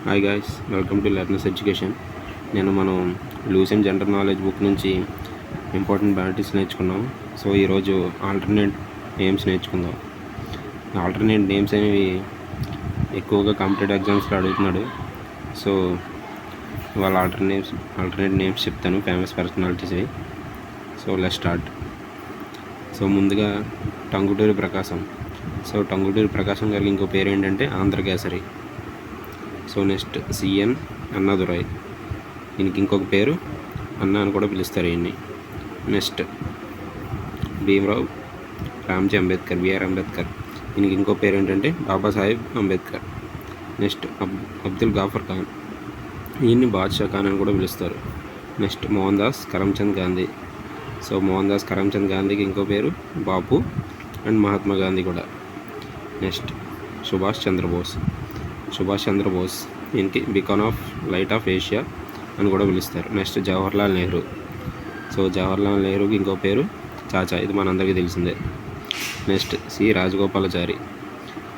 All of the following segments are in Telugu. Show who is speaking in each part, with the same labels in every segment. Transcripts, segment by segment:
Speaker 1: Hi guys, welcome to learners education. మనం లూస్ అండ్ జనరల్ నాలెడ్జ్ బుక్ నుంచి ఇంపార్టెంట్ బ్యాటిల్స్ నేర్చుకున్నాం. సో ఈరోజు ఆల్టర్నేట్ నేమ్స్ నేర్చుకుందాం. ఆల్టర్నేట్ నేమ్స్ అనేవి ఎక్కువగా కాంపిటేటివ్ ఎగ్జామ్స్లో అడుగుతున్నాడు. సో వాళ్ళ ఆల్టర్నేట్ నేమ్స్ చెప్తాను, ఫేమస్ పర్సనాలిటీస్వి. So let's start. సో ముందుగా టంగుటూరి ప్రకాశం. సో టంగుటూరి ప్రకాశం గారికి ఇంకో పేరు ఏంటంటే Andhrakesari. So next CN Annadurai. దీనికి ఇంకొక పేరు అన్న అని కూడా పిలుస్తారు ఈయన్ని. Next Bhimrao Ramji Ambedkar, BR Ambedkar. దీనికి ఇంకో పేరు ఏంటంటే బాబాసాహెబ్ అంబేద్కర్. నెక్స్ట్ అబ్దుల్ గాఫర్ ఖాన్. ఈయన్ని బాద్షా ఖాన్ అని కూడా పిలుస్తారు. Next Mohandas Karamchand Gandhi. So Mohandas Karamchand గాంధీకి ఇంకో పేరు బాపు అండ్ మహాత్మా గాంధీ కూడా. నెక్స్ట్ సుభాష్ చంద్రబోస్. దీనికి beacon of light of Asia అని కూడా పిలుస్తారు. నెక్స్ట్ జవహర్లాల్ నెహ్రూ. సో జవహర్లాల్ నెహ్రూకి ఇంకో పేరు చాచా, ఇది మనందరికీ తెలిసిందే. Next C Rajagopalachari.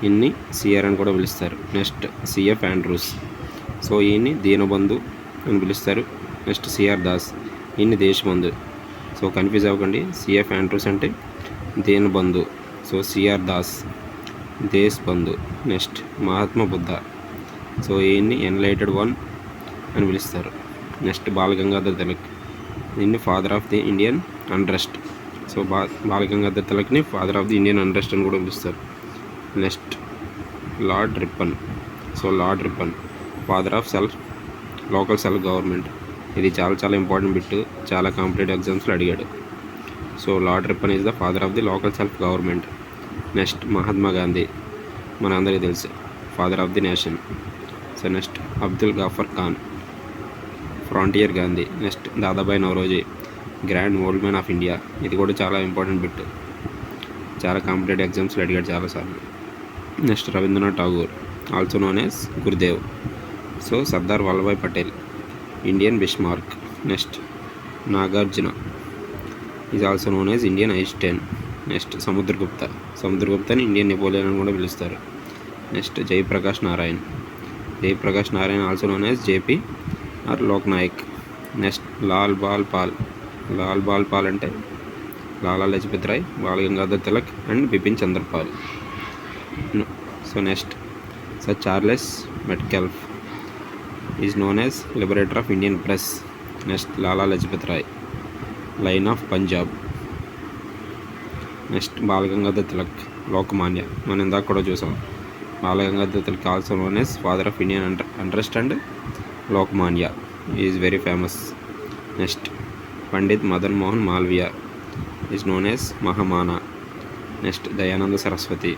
Speaker 1: ఈయన్ని సిఆర్ అని కూడా పిలుస్తారు. Next CF Andrews. సో ఈయన్ని దీనబంధు అని పిలుస్తారు. Next CR Das. ఈయన్ని దేశబంధు. సో కన్ఫ్యూజ్ అవ్వకండి, సిఎఫ్ ఆండ్రూస్ అంటే Deenabandhu, so CR Das Deshbandhu. Next Mahatma Buddha. So ఈయన్ని ఎన్లైటెడ్ వన్ అని పిలుస్తారు. నెక్స్ట్ బాలగంగాధర్ తిలక్. దీన్ని father of the Indian unrest. So Balagangadhar తిలక్ని father of the Indian unrest అని కూడా పిలుస్తారు. Next lord Ripon. So lord Ripon father of local self government. ఇది చాలా ఇంపార్టెంట్ బిట్, చాలా కాంపిటేటివ్ ఎగ్జామ్స్లో అడిగాడు. So lord Ripon is the father of the local self government. Next Mahatma Gandhi, మన అందరికీ తెలుసు, father of the nation. So next Abdul Ghaffar Khan, frontier Gandhi. Next Dadabhai Naoroji, grand old man of India. ఇది కూడా చాలా ఇంపార్టెంట్ బిట్, చాలా కాంపిటేటివ్ ఎగ్జామ్స్లో అడిగాడు చాలాసార్లు. Next Rabindranath Tagore, also known as Gurudev. So Sardar Vallabhbhai Patel, Indian Bismarck. Next Nagarjuna is also known as Indian Einstein. Next సముద్రగుప్తని ఇండియన్ నెపోలియన్ అని కూడా పిలుస్తారు. Next Jayaprakash Narayan also known as JP or Loknayak. Next Lal Bal Pal అంటే Lala Lajpat Rai, Balagangadhar Tilak and Bipin Chandrapal. So next sir Charles Metcalfe is known as liberator of Indian press. Next Lala Lajpat Roy, line of Punjab. Next Balagangadhar Tilak, Lokmanya, మనం ఇందాక కూడా చూసాం. Balagangadhar Tilak also known as father of Indian unrest and Lokmanya, is very famous. Next Pandit Madan Mohan Malviya is known as Mahamana. Next Dayananda Saraswati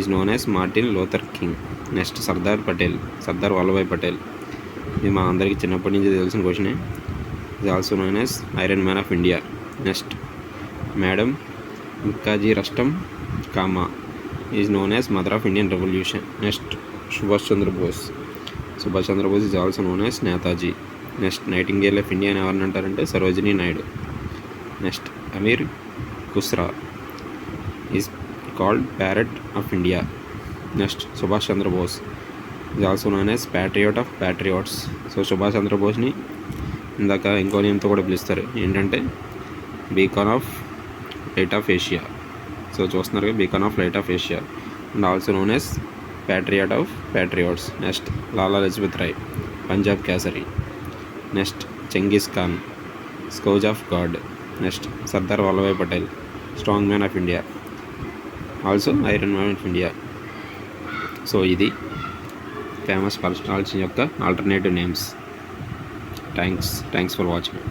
Speaker 1: is known as Martin Luther King. Next Sardar Vallabhbhai Patel. ఇది మా అందరికీ చిన్నప్పటి నుంచి తెలిసిన క్వశ్చనే. Is also known as iron man of India. Next madam Mukherjee Rustom Cama is known as mother of Indian revolution. Next Subhash Chandrabose is also known as Netaji. Next nightingale of India అని ఎవరిని అంటారంటే Sarojini Naidu. Next Amir Khusro is called parrot of India. Next Subhash Chandrabose is also known as patriot of patriots. So Subhash చంద్రబోస్ని ఇందాక ఇంకో నేమ్తో కూడా పిలుస్తారు, ఏంటంటే beacon of light of Asia. So చూస్తున్నారు, beacon of light of Asia and also known as patriot of patriots. Next Lala Lajpat Roy, Punjab Kesari. Next Genghis Khan, scourge of God. Next Sardar Vallabhbhai Patel, strong man of India, also iron man of India. So ఇది ఫేమస్ పర్సనాలిటీ యొక్క alternative names. Thanks for watching.